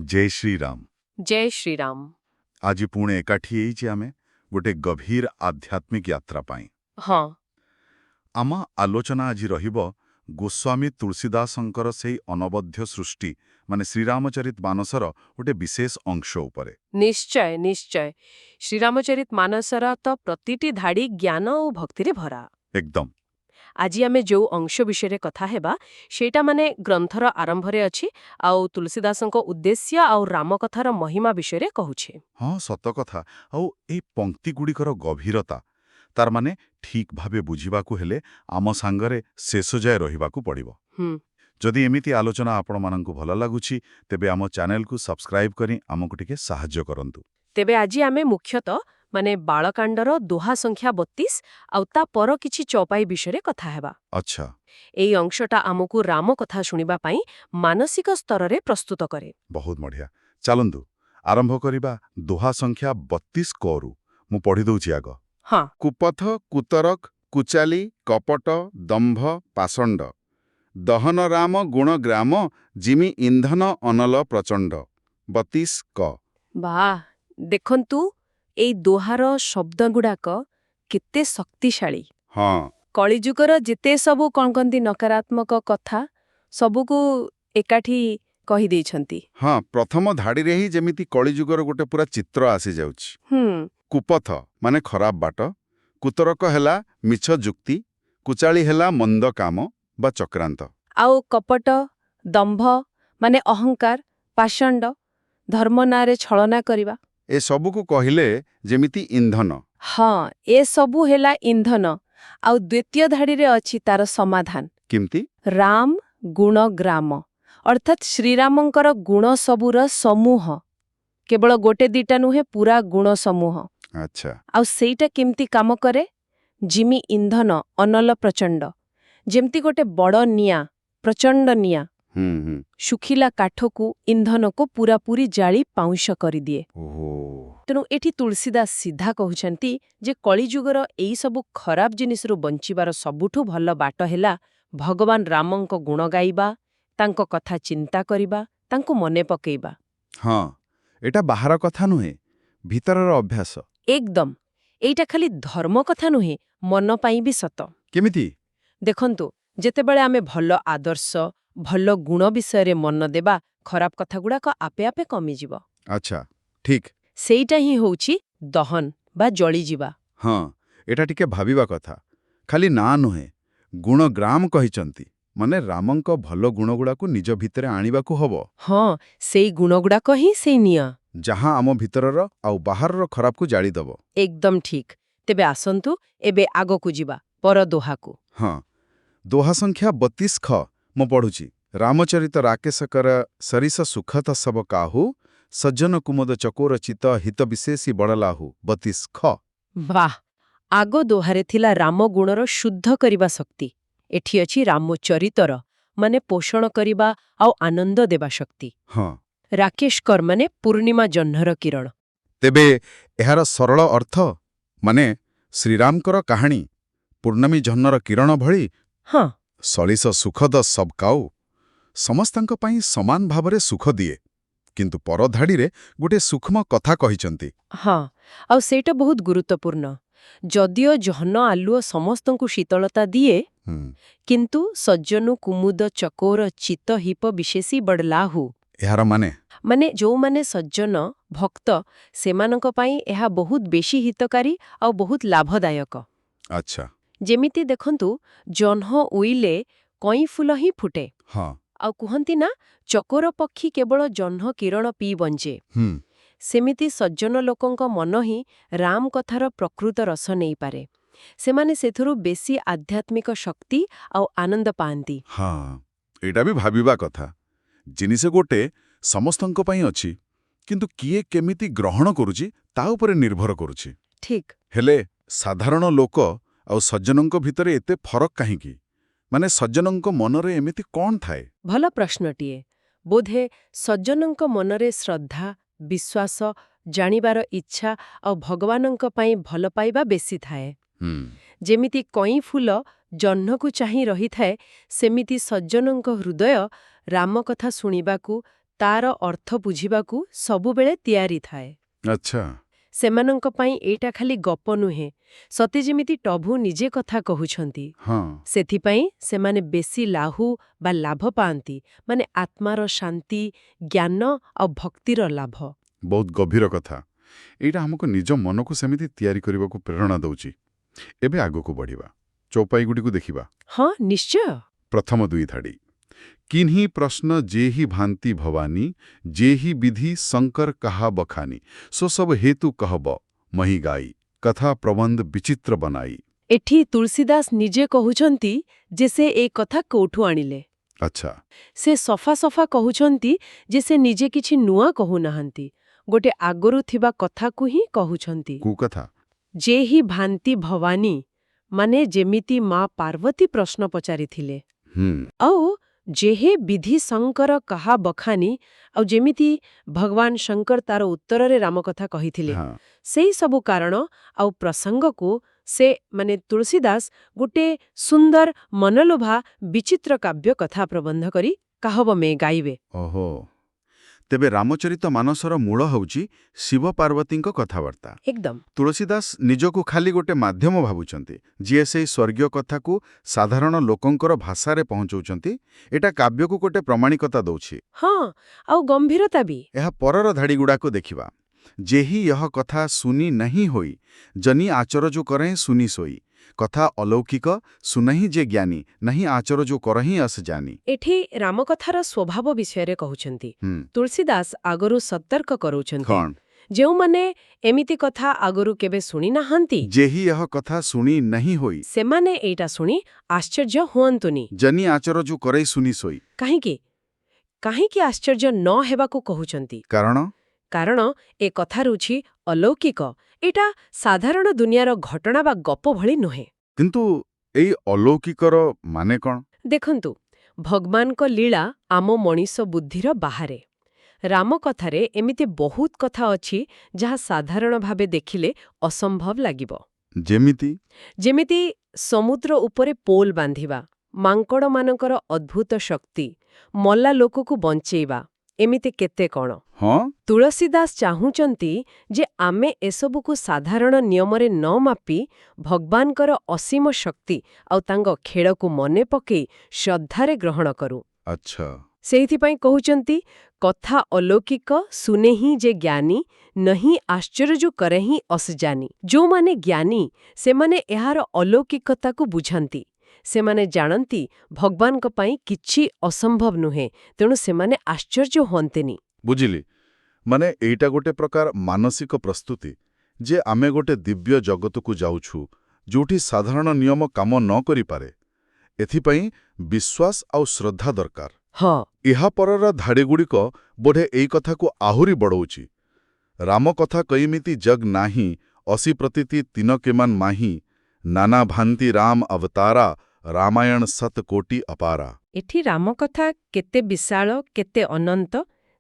जय श्रीराम। जय श्रीराम। आज पुणे एकाठी ହେଇଛେ ଆମେ ଗୋଟେ ଗଭୀର ଆଧ୍ୟାତ୍ମିକ ଯାତ୍ରା ପାଇଁ। ହଁ ଆମ ଆଲୋଚନା ଆଜି ରହିବ ଗୋସ୍ୱାମୀ ତୁଳସୀଦାସଙ୍କର ସେହି ଅନବଦ୍ୟ ସୃଷ୍ଟି ମାନେ ଶ୍ରୀରାମଚରିତ ମାନସର ଗୋଟେ ବିଶେଷ ଅଂଶ ଉପରେ। ନିଶ୍ଚୟ ନିଶ୍ଚୟ ଶ୍ରୀରାମଚରିତ ମାନସର ତ ପ୍ରତିଟି ଧାଡ଼ି ଜ୍ଞାନ ଓ ଭକ୍ତିରେ ଭରା। ଏକଦମ। ଆଜି ଆମେ ଯେଉଁ ଅଂଶ ବିଷୟରେ କଥା ହେବା ସେଇଟା ମାନେ ଗ୍ରନ୍ଥର ଆରମ୍ଭରେ ଅଛି ଆଉ ତୁଳସୀଦାସଙ୍କ ଉଦ୍ଦେଶ୍ୟ ଆଉ ରାମକଥାର ମହିମା ବିଷୟରେ କହୁଛେ। ହଁ ସତ କଥା। ଆଉ ଏଇ ପଂକ୍ତିଗୁଡ଼ିକର ଗଭୀରତା ତାର ମାନେ ଠିକ୍ ଭାବେ ବୁଝିବାକୁ ହେଲେ ଆମ ସାଙ୍ଗରେ ଶେଷ ଯାଏ ରହିବାକୁ ପଡ଼ିବ। ଯଦି ଏମିତି ଆଲୋଚନା ଆପଣମାନଙ୍କୁ ଭଲ ଲାଗୁଛି ତେବେ ଆମ ଚ୍ୟାନେଲକୁ ସବସ୍କ୍ରାଇବ୍ କରି ଆମକୁ ଟିକେ ସାହାଯ୍ୟ କରନ୍ତୁ। ତେବେ ଆଜି ଆମେ ମୁଖ୍ୟତଃ ମାନେ ବାଳକାଣ୍ଡର ଦୋହା ସଂଖ୍ୟା 32 ଆଉ ତା ପର କିଛି ଚପାଇ ବିଷୟରେ କଥା ହେବା। ଆଚ୍ଛା। ଏଇ ଅଂଶଟା ଆମକୁ ରାମ କଥା ଶୁଣିବା ପାଇଁ ମାନସିକ ସ୍ତରରେ ପ୍ରସ୍ତୁତ କରେ। ବହୁତ ବଢ଼ିଆ। ଚାଲନ୍ତୁ ଆରମ୍ଭ କରିବା ଦୋହା ସଂଖ୍ୟା 32 କରୁ। ମୁଁ ପଢ଼ିଦେଉଛି ଆଗ। ହଁ କୁପଥ କୁତରକ କୁଚାଲି କପଟ ଦମ୍ଭ ପାଷଣ୍ଡ ଦହନ ରାମ ଗୁଣ ଗ୍ରାମ ଜିମି ଇନ୍ଧନ ଅନଲ ପ୍ରଚଣ୍ଡ 32 କ। ବାଃ ଦେଖନ୍ତୁ ଏଇ ଦୋହାର ଶବ୍ଦଗୁଡାକ କେତେ ଶକ୍ତିଶାଳୀ। ହଁ କଳିଯୁଗର ଯେତେ ସବୁ କଣ କହନ୍ତି ନକାରାତ୍ମକ କଥା ସବୁକୁ ଏକାଠି କହିଦେଇଛନ୍ତି। ହଁ ପ୍ରଥମ ଧାଡ଼ିରେ ହିଁ ଯେମିତି କଳିଯୁଗର ଗୋଟେ ପୁରା ଚିତ୍ର ଆସିଯାଉଛି। କୁପଥ ମାନେ ଖରାପ ବାଟ, କୁତରକ ହେଲା ମିଛ ଯୁକ୍ତି, କୁଚାଳି ହେଲା ମନ୍ଦ କାମ ବା ଚକ୍ରାନ୍ତ। ଆଉ କପଟ ଦମ୍ଭ ମାନେ ଅହଙ୍କାର ପାଷଣ୍ଡ ଧର୍ମ ନାଁରେ ଛଳନା କରିବା। ଏସବୁକୁ କହିଲେ ଯେମିତି ଇନ୍ଧନ। ହଁ ଏସବୁ ହେଲା ଇନ୍ଧନ। ଆଉ ଦ୍ୱିତୀୟ ଧାଡ଼ିରେ ଅଛି ତାର ସମାଧାନ। କେମିତି? ରାମ ଗୁଣ ଗ୍ରାମ ଅର୍ଥାତ୍ ଶ୍ରୀରାମଙ୍କର ଗୁଣ ସବୁର ସମୂହ। କେବଳ ଗୋଟେ ଦିଟା ନୁହେଁ ପୁରା ଗୁଣ ସମୂହ। ଆଚ୍ଛା। ଆଉ ସେଇଟା କେମିତି କାମ କରେ? ଜିମି ଇନ୍ଧନ ଅନଲ ପ୍ରଚଣ୍ଡ। ଯେମିତି ଗୋଟେ ବଡ଼ ନିଆଁ ପ୍ରଚଣ୍ଡ ନିଆଁ ଶୁଖିଲା କାଠକୁ ଇନ୍ଧନକୁ ପୂରାପୂରି ଜାଳି ପାଉଁଶ କରିଦିଏ। ତେଣୁ ଏଠି ତୁଳସୀଦାସ ସିଧା କହୁଛନ୍ତି ଯେ କଳିଯୁଗର ଏଇସବୁ ଖରାପ ଜିନିଷରୁ ବଞ୍ଚିବାର ସବୁଠୁ ଭଲ ବାଟ ହେଲା ଭଗବାନ ରାମଙ୍କ ଗୁଣ ଗାଇବା, ତାଙ୍କ କଥା ଚିନ୍ତା କରିବା, ତାଙ୍କୁ ମନେ ପକେଇବା। ହଁ ଏଟା ବାହାର କଥା ନୁହେଁ, ଭିତରର ଅଭ୍ୟାସ। ଏକଦମ। ଏଇଟା ଖାଲି ଧର୍ମ କଥା ନୁହେଁ, ମନ ପାଇଁ ବି ସତ। କେମିତି? ଦେଖନ୍ତୁ ଯେତେବେଳେ ଆମେ ଭଲ ଆଦର୍ଶ ଭଲ ଗୁଣ ବିଷୟରେ ମନ ଦେବା ଖରାପ କଥାଗୁଡାକ ଆପେ ଆପେ କମିଯିବ। ଆଚ୍ଛା ଠିକ୍। ସେଇଟା ହିଁ ହେଉଛି ଦହନ ବା ଜଳିଯିବା। ହଁ ଏଟା ଟିକେ ଭାବିବା କଥା। ଖାଲି ନାଁ ନୁହେଁ, ଗୁଣଗ୍ରାମ କହିଛନ୍ତି ମାନେ ରାମଙ୍କ ଭଲ ଗୁଣଗୁଡ଼ାକୁ ନିଜ ଭିତରେ ଆଣିବାକୁ ହବ। ହଁ ସେଇ ଗୁଣଗୁଡାକ ହିଁ ସେଇ ନିଆଁ ଯାହା ଆମ ଭିତରର ଆଉ ବାହାରର ଖରାପକୁ ଜାଳିଦବ। ଏକଦମ ଠିକ। ତେବେ ଆସନ୍ତୁ ଏବେ ଆଗକୁ ଯିବା ପର ଦୋହାକୁ। ହଁ ଦୋହା ସଂଖ୍ୟା 32 ଖ ମୁଁ ପଢ଼ୁଛି। ରାମଚରିତ ରାକେଶକର ସରିସ ସୁଖତ ସବ କାହୁ ସଜ୍ଜନ କୁମୁଦ ଚକୋର ଚିତ ହିତ ବିଶେଷୀ ବଡ଼ଲାହୁ 32 ଖ। ବାଃ ଆଗ ଦୋହାରେ ଥିଲା ରାମ ଗୁଣର ଶୁଦ୍ଧ କରିବା ଶକ୍ତି। ଏଠି ଅଛି ରାମଚରିତର ମାନେ ପୋଷଣ କରିବା ଆଉ ଆନନ୍ଦ ଦେବା ଶକ୍ତି। ହଁ ରାକେଶକର ମାନେ ପୂର୍ଣ୍ଣିମା ଜହ୍ନର କିରଣ। ତେବେ ଏହାର ସରଳ ଅର୍ଥ ମାନେ ଶ୍ରୀରାମଙ୍କର କାହାଣୀ ପୂର୍ଣ୍ଣମୀ ଜହ୍ନର କିରଣ ଭଳି ହଁ ସଳିସ ସୁଖଦ ସବକାଉ ସମସ୍ତଙ୍କ ପାଇଁ ସମାନ ଭାବରେ ସୁଖ ଦିଏ। କିନ୍ତୁ ପରଧାଡ଼ିରେ ଗୋଟେ ସୂକ୍ଷ୍ମ କଥା କହିଛନ୍ତି। ହଁ ଆଉ ସେଇଟା ବହୁତ ଗୁରୁତ୍ୱପୂର୍ଣ୍ଣ। ଯଦିଓ ଜହ୍ନ ଆଲୁଅ ସମସ୍ତଙ୍କୁ ଶୀତଳତା ଦିଏ କିନ୍ତୁ ସଜ୍ଜନୁ କୁମୁଦ ଚକୋର ଚିତ ହିପ ବିଶେଷୀ ବଡ଼ଲାହୁ ଏହାର ମାନେ ଯୋଉମାନେ ସଜ୍ଜନ ଭକ୍ତ ସେମାନଙ୍କ ପାଇଁ ଏହା ବହୁତ ବେଶୀ ହିତକାରୀ ଆଉ ବହୁତ ଲାଭଦାୟକ। ଆଚ୍ଛା। ଯେମିତି ଦେଖନ୍ତୁ ଜହ୍ନ ଉଇଲେ କଇଁ ଫୁଲ ହିଁ ଫୁଟେ। ହଁ ଆଉ କୁହନ୍ତି ନା ଚକୋର ପକ୍ଷୀ କେବଳ ଜହ୍ନ କିରଣ ପିଇ ବଞ୍ଚେ। ସେମିତି ସଜ୍ଜନ ଲୋକଙ୍କ ମନ ହିଁ ରାମ କଥାର ପ୍ରକୃତ ରସ ନେଇପାରେ। ସେମାନେ ସେଥିରୁ ବେଶୀ ଆଧ୍ୟାତ୍ମିକ ଶକ୍ତି ଆଉ ଆନନ୍ଦ ପାଆନ୍ତି। ହଁ ଏଇଟା ବି ଭାବିବା କଥା। ଜିନିଷ ଗୋଟେ ସମସ୍ତଙ୍କ ପାଇଁ ଅଛି କିନ୍ତୁ କିଏ କେମିତି ଗ୍ରହଣ କରୁଛି ତା ଉପରେ ନିର୍ଭର କରୁଛି। ଠିକ୍। ହେଲେ ସାଧାରଣ ଲୋକ ଆଉ ସଜ୍ଜନଙ୍କ ଭିତରେ ଏତେ ଫରକ କାହିଁକି? ମାନେ ସଜ୍ଜନଙ୍କ ମନରେ ଏମିତି କ'ଣ ଥାଏ? ଭଲ ପ୍ରଶ୍ନଟିଏ। ବୋଧେ ସଜ୍ଜନଙ୍କ ମନରେ ଶ୍ରଦ୍ଧା ବିଶ୍ୱାସ ଜାଣିବାର ଇଚ୍ଛା ଆଉ ଭଗବାନଙ୍କ ପାଇଁ ଭଲ ପାଇବା ବେଶୀ ଥାଏ। ଯେମିତି କଇଁ ଫୁଲ ଜହ୍ନକୁ ଚାହିଁ ରହିଥାଏ ସେମିତି ସଜ୍ଜନଙ୍କ ହୃଦୟ ରାମ କଥା ଶୁଣିବାକୁ ତାର ଅର୍ଥ ବୁଝିବାକୁ ସବୁବେଳେ ତିଆରି ଥାଏ। ଆଚ୍ଛା। ସେମାନଙ୍କ ପାଇଁ ଏଇଟା ଖାଲି ଗପ ନୁହେଁ, ସତେ ଯେମିତି ପ୍ରଭୁ ନିଜେ କଥା କହୁଛନ୍ତି। ହଁ। ସେଥିପାଇଁ ସେମାନେ ବେଶୀ ଲାହୁ ବା ଲାଭ ପାଆନ୍ତି, ମାନେ ଆତ୍ମାର ଶାନ୍ତି, ଜ୍ଞାନ ଆଉ ଭକ୍ତିର ଲାଭ। ବହୁତ ଗଭୀର କଥା। ଏଇଟା ଆମକୁ ନିଜ ମନକୁ ସେମିତି ତିଆରି କରିବାକୁ ପ୍ରେରଣା ଦେଉଛି। ଏବେ ଆଗକୁ ବଢ଼ିବା, ଚୌପାଇଗୁଡ଼ିକୁ ଦେଖିବା। ହଁ, ନିଶ୍ଚୟ। ପ୍ରଥମ 2 ଧାଡ଼ି। କିନ୍ହି ପ୍ରଶ୍ନ ଯେହି ଭାନ୍ତି ଭବାନୀ, ଯେହି ବିଧି ଶଙ୍କର କାହା ବଖାନି, ସୋ ସବ ହେତୁ କହବ ମହି ଗାଇ, କଥା ପ୍ରବନ୍ଧ ବିଚିତ୍ର ବନାଇ। ଏଠି ତୁଳସୀଦାସ ନିଜେ କହୁଛନ୍ତି ଯେ ସେ ଏ କଥା କୋଉଠୁ ଆଣିଲେ। ଆଚ୍ଛା। ସେ ସଫା ସଫା କହୁଛନ୍ତି ଯେ ସେ ନିଜେ କିଛି ନୂଆ କହୁନାହାନ୍ତି, ଗୋଟେ ଆଗରୁ ଥିବା କଥାକୁ ହିଁ କହୁଛନ୍ତି। କୋଉ କଥା? ଯେହି ଭାନ୍ତି ଭବାନୀ, ମାନେ ଯେମିତି ମା ପାର୍ବତୀ ପ୍ରଶ୍ନ ପଚାରିଥିଲେ। ଆଉ ଯେହେ ବିଧି ଶଙ୍କର କାହା ବଖାନି, ଆଉ ଯେମିତି ଭଗବାନ ଶଙ୍କର ତାର ଉତ୍ତରରେ ରାମ କଥା କହିଥିଲେ। ହଁ। ସେଇ ସବୁ କାରଣ ଆଉ ପ୍ରସଙ୍ଗକୁ ସେ ମାନେ ତୁଳସୀଦାସ ଗୋଟେ ସୁନ୍ଦର ମନଲୋଭା ବିଚିତ୍ର କାବ୍ୟ କଥା ପ୍ରବନ୍ଧ କରି କାହବ ମେ ଗାଇବେ। ଓହୋ। ତେବେ ରାମଚରିତ ମାନସର ମୂଳ ହେଉଛି ଶିବ ପାର୍ବତୀଙ୍କ କଥାବାର୍ତ୍ତା। ଏକଦମ। ତୁଳସୀଦାସ ନିଜକୁ ଖାଲି ଗୋଟେ ମାଧ୍ୟମ ଭାବୁଛନ୍ତି, ଯିଏ ସେଇ ସ୍ୱର୍ଗୀୟ କଥାକୁ ସାଧାରଣ ଲୋକଙ୍କର ଭାଷାରେ ପହଞ୍ଚଉଛନ୍ତି। ଏଟା କାବ୍ୟକୁ ଗୋଟେ ପ୍ରମାଣିକତା ଦଉଛି। ହଁ, ଆଉ ଗମ୍ଭୀରତା ବି। ଏହା ପରର ଧାଡ଼ିଗୁଡ଼ାକୁ ଦେଖିବା। ଯେହି यह କଥା ଶୁନି ନାହିଁ ହୋଇ, ଜନି ଆଚରଜୁ କରେଁ ଶୁନି ସୋଇ, କଥା ଅଲୌକିକ ସୁନହିଁ ଯେ ଜ୍ଞାନୀ, ନାହିଁ ଆଚରଜୁ କରହିଁ ଅସ ଜାନି। ଏଠି ରାମକଥାର ସ୍ୱଭାବ ବିଷୟରେ କହୁଛନ୍ତି। ହୁଁ। ତୁଳସୀଦାସ ଆଗରୁ ସତର୍କ କରଉଛନ୍ତି, କଣ? ଯେଉଁମାନେ ଏମିତି କଥା ଆଗରୁ କେବେ ଶୁଣି ନାହାନ୍ତି, ଯେହି यह କଥା ଶୁଣି ନାହିଁ ହୋଇ, ସେମାନେ ଏଇଟା ଶୁଣି ଆଶ୍ଚର୍ଯ୍ୟ ହୁଅନ୍ତୁନି। ଜନି ଆଚରଜୁ କରେଁ ଶୁନି ସୋଇ। କାହିଁକି? କାହିଁକି ଆଶ୍ଚର୍ଯ୍ୟ ନ ହେବାକୁ କହୁଛନ୍ତି? କାରଣ ଏ କଥା ରହୁଛି ଅଲୌକିକ। ଏଇଟା ସାଧାରଣ ଦୁନିଆର ଘଟଣା ବା ଗପ ଭଳି ନୁହେଁ। କିନ୍ତୁ ଏଇ ଅଲୌକିକର ମାନେ କ'ଣ? ଦେଖନ୍ତୁ, ଭଗବାନଙ୍କ ଲୀଳା ଆମ ମଣିଷ ବୁଦ୍ଧିର ବାହାରେ। ରାମକଥାରେ ଏମିତି ବହୁତ କଥା ଅଛି ଯାହା ସାଧାରଣ ଭାବେ ଦେଖିଲେ ଅସମ୍ଭବ ଲାଗିବ। ଯେମିତି ସମୁଦ୍ର ଉପରେ ପୋଲ ବାନ୍ଧିବା, ମାଙ୍କଡ଼ମାନଙ୍କର ଅଦ୍ଭୁତ ଶକ୍ତି, ମଲା ଲୋକକୁ ବଞ୍ଚେଇବା, ଏମିତି କେତେ କ'ଣ। ହଁ। ତୁଳସୀଦାସ ଚାହୁଁଛନ୍ତି ଯେ ଆମେ ଏସବୁକୁ ସାଧାରଣ ନିୟମରେ ନ ମାପି ଭଗବାନଙ୍କର ଅସୀମ ଶକ୍ତି ଆଉ ତାଙ୍କ ଖେଳକୁ ମନେ ପକେଇ ଶ୍ରଦ୍ଧାରେ ଗ୍ରହଣ କରୁ। ଆଚ୍ଛା। ସେଇଥିପାଇଁ କହୁଛନ୍ତି, କଥା ଅଲୌକିକ ସୁନେହିଁ ଯେ ଜ୍ଞାନୀ, ନହିଁ ଆଶ୍ଚର୍ଯ୍ୟ କରେହିଁ ଅସଜାନି। ଯେଉଁମାନେ ଜ୍ଞାନୀ, ସେମାନେ ଏହାର ଅଲୌକିକତାକୁ ବୁଝନ୍ତି। ସେମାନେ ଜାଣନ୍ତି ଭଗବାନଙ୍କ ପାଇଁ କିଛି ଅସମ୍ଭବ ନୁହେଁ, ତେଣୁ ସେମାନେ ଆଶ୍ଚର୍ଯ୍ୟ ହୁଅନ୍ତିନି। ବୁଝିଲି। ମାନେ ଏଇଟା ଗୋଟେ ପ୍ରକାର ମାନସିକ ପ୍ରସ୍ତୁତି ଯେ ଆମେ ଗୋଟେ ଦିବ୍ୟ ଜଗତକୁ ଯାଉଛୁ, ଯୋଉଠି ସାଧାରଣ ନିୟମ କାମ ନ କରିପାରେ। ଏଥିପାଇଁ ବିଶ୍ୱାସ ଆଉ ଶ୍ରଦ୍ଧା ଦରକାର। ହଁ। ଏହା ପରର ଧାଡ଼ିଗୁଡ଼ିକ ବୋଧେ ଏଇ କଥାକୁ ଆହୁରି ବଢ଼ଉଛି। ରାମ କଥା କଇମିତି ଜଗ ନାହିଁ, ଅସି ପ୍ରତୀତି ତିନକେମାନ ମାହିଁ, ନାନା ଭାନ୍ତି ରାମ ଅବତାରା, ରାମାୟଣ ସତ କୋଟି ଅପାରା। ଏଠି ରାମକଥା କେତେ ବିଶାଳ, କେତେ ଅନନ୍ତ,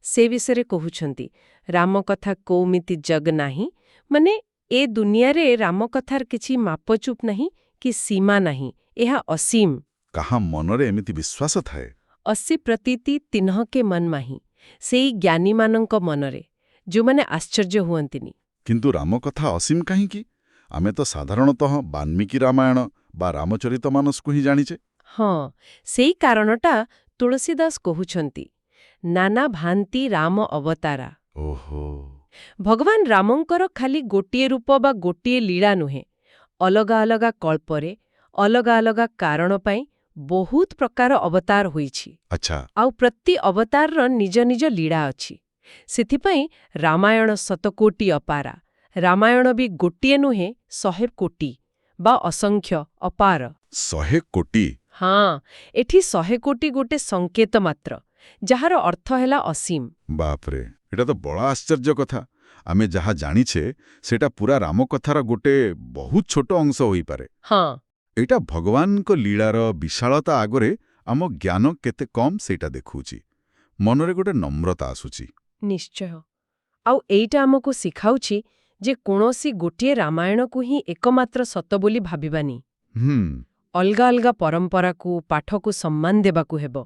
ସେ ବିଷୟରେ କହୁଛନ୍ତି। ରାମକଥା କୌମିତି ଜଗ ନାହିଁ, ମାନେ ଏ ଦୁନିଆରେ ରାମକଥାର କିଛି ମାପଚୁପ ନାହିଁ କି ସୀମା ନାହିଁ। ଏହା ଅସୀମ। କାହା ମନରେ ଏମିତି ବିଶ୍ୱାସ ଥାଏ? ଅସି ପ୍ରତୀତି ତିନହକେ ମନ ମାହିଁ, ସେଇ ଜ୍ଞାନୀମାନଙ୍କ ମନରେ, ଯେଉଁମାନେ ଆଶ୍ଚର୍ଯ୍ୟ ହୁଅନ୍ତିନି। କିନ୍ତୁ ରାମକଥା ଅସୀମ କାହିଁକି? ଆମେ ତ ସାଧାରଣତଃ ବାଲ୍ମୀକି ରାମାୟଣ ବା ରାମଚରିତମାନସକୁ ହିଁ ଜାଣିଛେ। ହଁ, ସେଇ କାରଣଟା ତୁଳସୀଦାସ କହୁଛନ୍ତି। ନାନା ଭାନ୍ତି ରାମ ଅବତାରା। ଓହୋ। ଭଗବାନ ରାମଙ୍କର ଖାଲି ଗୋଟିଏ ରୂପ ବା ଗୋଟିଏ ଲୀଳା ନୁହେଁ। ଅଲଗା ଅଲଗା କଳ୍ପରେ, ଅଲଗା ଅଲଗା କାରଣ ପାଇଁ ବହୁତ ପ୍ରକାର ଅବତାର ହୋଇଛି। ଆଚ୍ଛା। ଆଉ ପ୍ରତି ଅବତାରର ନିଜ ନିଜ ଲୀଳା ଅଛି। ସେଥିପାଇଁ ରାମାୟଣ ଶତକୋଟି ଅପାରା। ରାମାୟଣ ବି ଗୋଟିଏ ନୁହେଁ, 100 କୋଟି ବା ଅସଂଖ୍ୟ ଅପାର। 100 କୋଟି? ହଁ, ଏଠି 100 କୋଟି ଗୋଟେ ସଂକେତ ମାତ୍ର, ଯାହାର ଅର୍ଥ ହେଲା ଅସୀମ। ବାପରେ, ଏଟା ତ ବଡ଼ ଆଶ୍ଚର୍ଯ୍ୟ କଥା। ଆମେ ଯାହା ଜାଣିଛେ ସେଟା ପୁରା ରାମକଥାର ଗୋଟେ ବହୁତ ଛୋଟ ଅଂଶ ହୋଇପାରେ। ହଁ। ଏଇଟା ଭଗବାନଙ୍କ ଲୀଳାର ବିଶାଳତା ଆଗରେ ଆମ ଜ୍ଞାନ କେତେ କମ୍ ସେଇଟା ଦେଖୁଛି। ମନରେ ଗୋଟେ ନମ୍ରତା ଆସୁଛି। ନିଶ୍ଚୟ। ଆଉ ଏଇଟା ଆମକୁ ଶିଖାଉଛି ଯେ କୌଣସି ଗୋଟିଏ ରାମାୟଣକୁ ହିଁ ଏକମାତ୍ର ସତ ବୋଲି ଭାବିବାନି। ଅଲଗା ଅଲଗା ପରମ୍ପରାକୁ, ପାଠକୁ ସମ୍ମାନ ଦେବାକୁ ହେବ।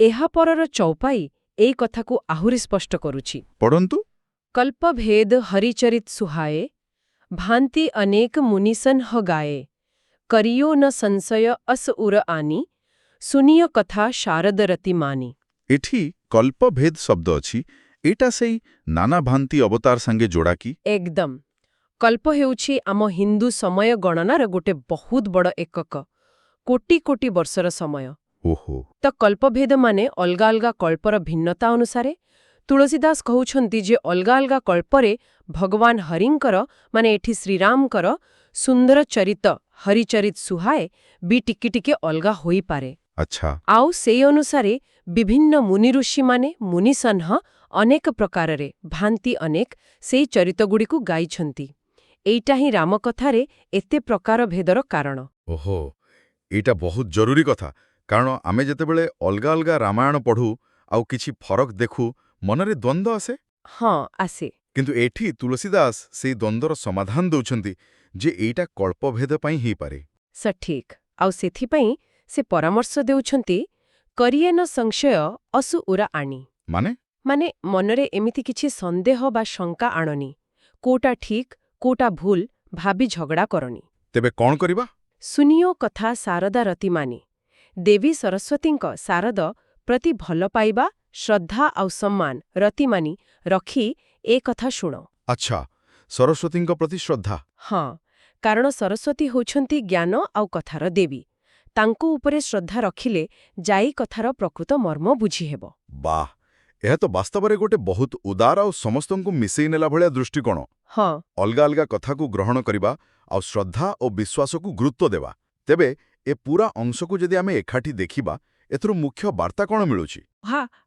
ଏହା ପରର ଚୌପାଇ ଏଇ କଥାକୁ ଆହୁରି ସ୍ପଷ୍ଟ କରୁଛି। ପଢ଼ନ୍ତୁ। କଳ୍ପଭେଦ ହରିଚରିତ ସୁହାଏ, ଭାନ୍ତି ଅନେକ ମୁନିସନ୍ ହଗାଏ, କରିଓ ନ ସଂଶୟ ଅସ ଉର ଆନି, ଶୁନିୟ କଥା ଶାରଦରତି ମାନି। ଏଠି କଳ୍ପଭେଦ ଶବ୍ଦ ଅଛି, ଏଇଟା ସେଇ ନାନା ଭାନ୍ତି ଅବତାର ସାଙ୍ଗେ ଯୋଡ଼ା କି? ଏକଦମ। କଳ୍ପ ହେଉଛି ଆମ ହିନ୍ଦୁ ସମୟ ଗଣନାର ଗୋଟେ ବହୁତ ବଡ଼ ଏକକ, କୋଟି କୋଟି ବର୍ଷର ସମୟ। ଓହୋ। ତ କଳ୍ପଭେଦ ମାନେ ଅଲଗା ଅଲଗା କଳ୍ପର ଭିନ୍ନତା ଅନୁସାରେ। ତୁଳସୀଦାସ କହୁଛନ୍ତି ଯେ ଅଲଗା ଅଲଗା କଳ୍ପରେ ଭଗବାନ ହରିଙ୍କର, ମାନେ ଏଠି ଶ୍ରୀରାମଙ୍କର ସୁନ୍ଦର ଚରିତ ହରିଚରିତ ସୁହାଏ ବି ଟିକେ ଟିକେ ଅଲଗା ହୋଇପାରେ। ଆଚ୍ଛା। ଆଉ ସେଇ ଅନୁସାରେ ବିଭିନ୍ନ ମୁନି ଋଷିମାନେ ମୁନିସନ୍ହ ଅନେକ ପ୍ରକାରରେ ଭାନ୍ତି ଅନେକ ସେଇ ଚରିତଗୁଡ଼ିକୁ ଗାଇଛନ୍ତି। ଏଇଟା ହିଁ ରାମକଥାରେ ଏତେ ପ୍ରକାର ଭେଦର କାରଣ। ଓହୋ, ଏଇଟା ବହୁତ ଜରୁରୀ କଥା, କାରଣ ଆମେ ଯେତେବେଳେ ଅଲଗା ଅଲଗା ରାମାୟଣ ପଢ଼ୁ ଆଉ କିଛି ଫରକ ଦେଖୁ, ମନରେ ଦ୍ୱନ୍ଦ୍ୱ ଆସେ। ହଁ, ଆସେ। କିନ୍ତୁ ଏଠି ତୁଳସୀଦାସ ସେଇ ଦ୍ୱନ୍ଦ୍ୱର ସମାଧାନ ଦେଉଛନ୍ତି ଯେ ଏଇଟା କଳ୍ପଭେଦ ପାଇଁ ହେଇପାରେ। ସଠିକ୍। ଆଉ ସେଥିପାଇଁ ସେ ପରାମର୍ଶ ଦେଉଛନ୍ତି, କରିଏ ନ ସଂଶୟ ଅସୁ ଉରା ଆଣି। ମାନେ ମନରେ ଏମିତି କିଛି ସନ୍ଦେହ ବା ଶଙ୍କା ଆଣନି। କୋଉଟା ଠିକ୍ କୋଉଟା ଭୁଲ ଭାବି ଝଗଡ଼ା କରନି। ତେବେ କ'ଣ କରିବା? ଶୁନିଓ କଥା ଶାରଦା ରତି ମାନି। ଦେବୀ ସରସ୍ୱତୀଙ୍କ ଶାରଦ ପ୍ରତି ଭଲ ପାଇବା, ଶ୍ରଦ୍ଧା ଆଉ ସମ୍ମାନ ରତିମାନି ରଖି ଏ କଥା ଶୁଣ। ଆଚ୍ଛା, ସରସ୍ୱତୀଙ୍କ ପ୍ରତି ଶ୍ରଦ୍ଧା। ହଁ, କାରଣ ସରସ୍ୱତୀ ହେଉଛନ୍ତି ଜ୍ଞାନ ଆଉ କଥାର ଦେବୀ। ତାଙ୍କ ଉପରେ ଶ୍ରଦ୍ଧା ରଖିଲେ ଯାଇ କଥାର ପ୍ରକୃତ ମର୍ମ ବୁଝିହେବ। ବାଃ, ଏହା ତ ବାସ୍ତବରେ ଗୋଟେ ବହୁତ ଉଦାର ଆଉ ସମସ୍ତଙ୍କୁ ମିଶେଇ ନେଲା ଭଳିଆ ଦୃଷ୍ଟିକୋଣ। ହଁ, ଅଲଗା ଅଲଗା କଥାକୁ ଗ୍ରହଣ କରିବା ଆଉ ଶ୍ରଦ୍ଧା ଓ ବିଶ୍ୱାସକୁ ଗୁରୁତ୍ୱ ଦେବା। ତେବେ ଏ ପୁରା ଅଂଶକୁ ଯଦି ଆମେ ଏକାଠି ଦେଖିବା, ଏଥିରୁ ମୁଖ୍ୟ ବାର୍ତ୍ତା କ'ଣ ମିଳୁଛି?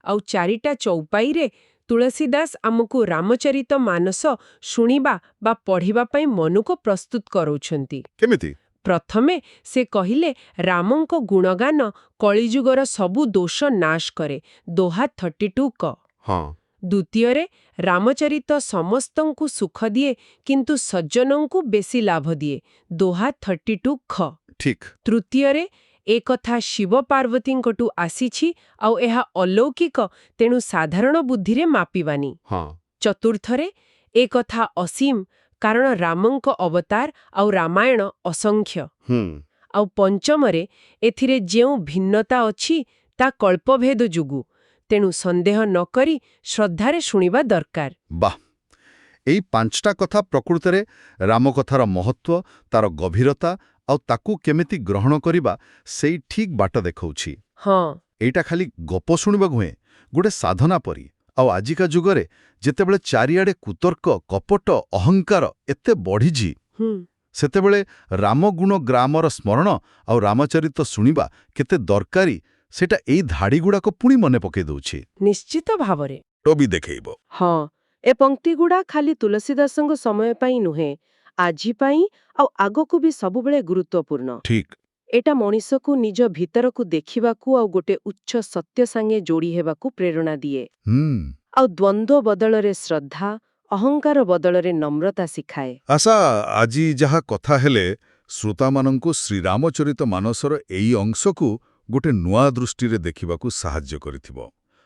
ଆଉ ଚାରିଟା ଚୌପାଇରେ ତୁଳସୀଦାସ ଆମକୁ ରାମଚରିତ ମାନସ ଶୁଣିବା ବା ପଢ଼ିବା ପାଇଁ ମନକୁ ପ୍ରସ୍ତୁତ କରାଉଛନ୍ତି। କେମିତି? ପ୍ରଥମେ ସେ କହିଲେ ରାମଙ୍କ ଗୁଣଗାନ କଳିଯୁଗର ସବୁ ଦୋଷ ନାଶ କରେ, ଦୋହା 32 କ। ହଁ। ଦ୍ୱିତୀୟରେ ରାମଚରିତ ସମସ୍ତଙ୍କୁ ସୁଖ ଦିଏ କିନ୍ତୁ ସଜ୍ଜନଙ୍କୁ ବେଶୀ ଲାଭ ଦିଏ, ଦୋହା 32 ଖ। ଠିକ୍। ତୃତୀୟରେ ଏ କଥା ଶିବ ପାର୍ବତୀଙ୍କଠୁ ଆସିଛି ଆଉ ଏହା ଅଲୌକିକ, ତେଣୁ ସାଧାରଣ ବୁଦ୍ଧିରେ ମାପିବାନି। ହଁ। ଚତୁର୍ଥରେ ଏ କଥା ଅସୀମ, କାରଣ ରାମଙ୍କ ଅବତାର ଆଉ ରାମାୟଣ ଅସଂଖ୍ୟ। ଆଉ ପଞ୍ଚମରେ ଏଥିରେ ଯେଉଁ ଭିନ୍ନତା ଅଛି ତା କଳ୍ପଭେଦ ଯୋଗୁଁ, ତେଣୁ ସନ୍ଦେହ ନ କରି ଶ୍ରଦ୍ଧାରେ ଶୁଣିବା ଦରକାର। ବାଃ, ଏଇ 5ଟା କଥା ପ୍ରକୃତରେ ରାମକଥାର ମହତ୍ୱ, ତାର ଗଭୀରତା ଆଉ ତାକୁ କେମିତି ଗ୍ରହଣ କରିବା ସେଇ ଠିକ୍ ବାଟ ଦେଖାଉଛି। ହଁ, ଏଇଟା ଖାଲି ଗପ ଶୁଣିବା ନୁହେଁ, ଗୋଟେ ସାଧନା ପରି। ଆଉ ଆଜିକା ଯୁଗରେ ଯେତେବେଳେ ଚାରିଆଡ଼େ କୁତର୍କ, କପଟ, ଅହଙ୍କାର ଏତେ ବଢ଼ିଛି, ସେତେବେଳେ ରାମଗୁଣ ଗ୍ରାମର ସ୍ମରଣ ଆଉ ରାମଚରିତ ଶୁଣିବା କେତେ ଦରକାରୀ ସେଟା ଏଇ ଧାଡ଼ିଗୁଡ଼ାକ ପୁଣି ମନେ ପକେଇ ଦେଉଛି। ନିଶ୍ଚିତ ଭାବରେ। ଟବି ଦେଖେଇବ। ହଁ, ଏ ପଂକ୍ତିଗୁଡ଼ା ଖାଲି ତୁଳସୀଦାସଙ୍କ ସମୟ ପାଇଁ ନୁହେଁ, ଆଜି ପାଇଁ ଆଉ ଆଗକୁ ବି ସବୁବେଳେ ଗୁରୁତ୍ୱପୂର୍ଣ୍ଣ। ଠିକ୍। ଏଟା ମଣିଷକୁ ନିଜ ଭିତରକୁ ଦେଖିବାକୁ ଆଉ ଗୋଟେ ଉଚ୍ଚ ସତ୍ୟ ସାଙ୍ଗେ ଯୋଡ଼ି ହେବାକୁ ପ୍ରେରଣା ଦିଏ। ଆଉ ଦ୍ୱନ୍ଦ୍ୱ ବଦଳରେ ଶ୍ରଦ୍ଧା, ଅହଙ୍କାର ବଦଳରେ ନମ୍ରତା ଶିଖାଏ। ଆଶା, ଆଜି ଯାହା କଥା ହେଲେ ଶ୍ରୋତାମାନଙ୍କୁ ଶ୍ରୀରାମଚରିତ ମାନସର ଏଇ ଅଂଶକୁ ଗୋଟେ ନୂଆ ଦୃଷ୍ଟିରେ ଦେଖିବାକୁ ସାହାଯ୍ୟ କରିଥିବ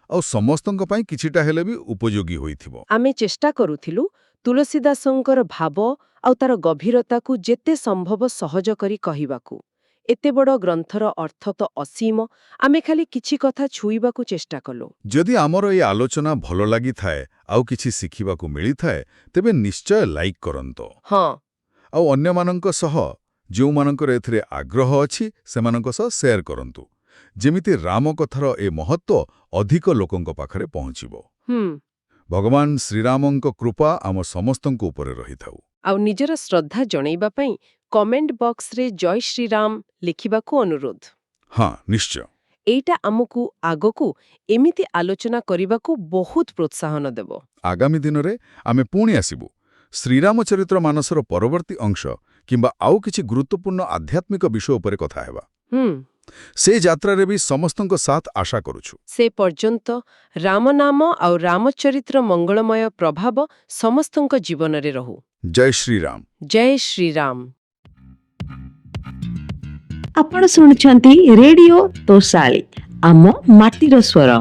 ଆଉ ସମସ୍ତଙ୍କ ପାଇଁ କିଛିଟା ହେଲେ ବି ଉପଯୋଗୀ ହୋଇଥିବ। ଆମେ ଚେଷ୍ଟା କରୁଥିଲୁ ତୁଳସୀଦାସଙ୍କର ଭାବ ଆଉ ତାର ଗଭୀରତାକୁ ଯେତେ ସମ୍ଭବ ସହଜ କରି କହିବାକୁ। ଏତେ ବଡ଼ ଗ୍ରନ୍ଥର ଅର୍ଥ ତ ଅସୀମ, ଆମେ ଖାଲି କିଛି କଥା ଛୁଇଁବାକୁ ଚେଷ୍ଟା କଲୁ। ଯଦି ଆମର ଏ ଆଲୋଚନା ଭଲ ଲାଗିଥାଏ ଆଉ କିଛି ଶିଖିବାକୁ ମିଳିଥାଏ, ତେବେ ନିଶ୍ଚୟ ଲାଇକ୍ କରନ୍ତୁ। ହଁ, ଆଉ ଅନ୍ୟମାନଙ୍କ ସହ, ଯେଉଁମାନଙ୍କର ଏଥିରେ ଆଗ୍ରହ ଅଛି, ସେମାନଙ୍କ ସହ ସେୟାର କରନ୍ତୁ, ଯେମିତି ରାମକଥାର ଏ ମହତ୍ୱ ଅଧିକ ଲୋକଙ୍କ ପାଖରେ ପହଞ୍ଚିବ। ଭଗବାନ ଶ୍ରୀରାମଙ୍କ କୃପା ଆମ ସମସ୍ତଙ୍କ ଉପରେ ରହିଥାଉ। ଆଉ ନିଜର ଶ୍ରଦ୍ଧା ଜଣାଇବା ପାଇଁ କମେଣ୍ଟ ବକ୍ସରେ ଜୟ ଶ୍ରୀରାମ ଲେଖିବାକୁ ଅନୁରୋଧ। ହଁ, ନିଶ୍ଚୟ। ଏଇଟା ଆମକୁ ଆଗକୁ ଏମିତି ଆଲୋଚନା କରିବାକୁ ବହୁତ ପ୍ରୋତ୍ସାହନ ଦେବ। ଆଗାମୀ ଦିନରେ ଆମେ ପୁଣି ଆସିବୁ ଶ୍ରୀରାମଚରିତ୍ର ମାନସର ପରବର୍ତ୍ତୀ ଅଂଶ କିମ୍ବା ଆଉ କିଛି ଗୁରୁତ୍ୱପୂର୍ଣ୍ଣ ଆଧ୍ୟାତ୍ମିକ ବିଷୟ ଉପରେ କଥା ହେବା। ସେ ଯାତ୍ରାରେ ବି ସମସ୍ତଙ୍କ ସାଥ ଆଶା କରୁଛୁ। ସେ ପର୍ଯ୍ୟନ୍ତ ରାମନାମ ଆଉ ରାମଚରିତ୍ର ମଙ୍ଗଳମୟ ପ୍ରଭାବ ସମସ୍ତଙ୍କ ଜୀବନରେ ରହୁ। ଜୟ ଶ୍ରୀରାମ। ଜୟ ଶ୍ରୀରାମ। ଆପଣ ଶୁଣୁଛନ୍ତି ରେଡିଓ ତୋଷାଳୀ, ଆମ ମାଟିର ସ୍ୱର।